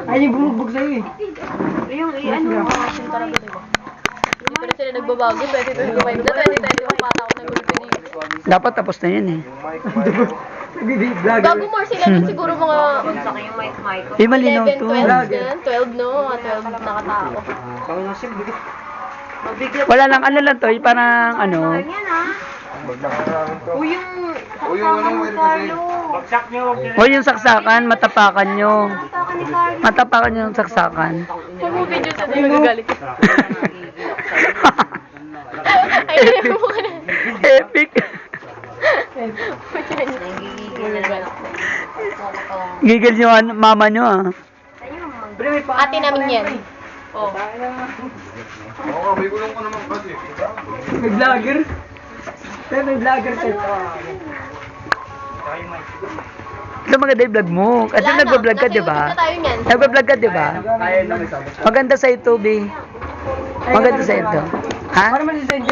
Ay, yung bumugbog sa'yo eh. Yung ano, hindi pa rin sila nagbabago. 2025 na, 2021 pa ako nag-ulit. Dapat tapos na yun eh. Bago more sila nun siguro mga Malinaw 11, to. 12 na. 12 no, mga 12 nakatao. Wala lang, ano lang to, parang ano. O yung saksakan, matapakan nyo. Matapakan nyo yung saksakan. Kung mo video sa di magagalit. Ay, mo ka na. Epic. Gigil nyo mama nyo ah. Ate namin yan. Oh. Oo, may gulong ko naman kasi. May vlogger. Pero may vlogger sa'yo. Ito maganda yung vlog mo. Kasi Wala na. nag-vlog ka, di ba? Nasa YouTube na tayo niyan. Nag-vlog ka, di ba? Maganda sa YouTube eh. Maganda sa ito. Ha? Para man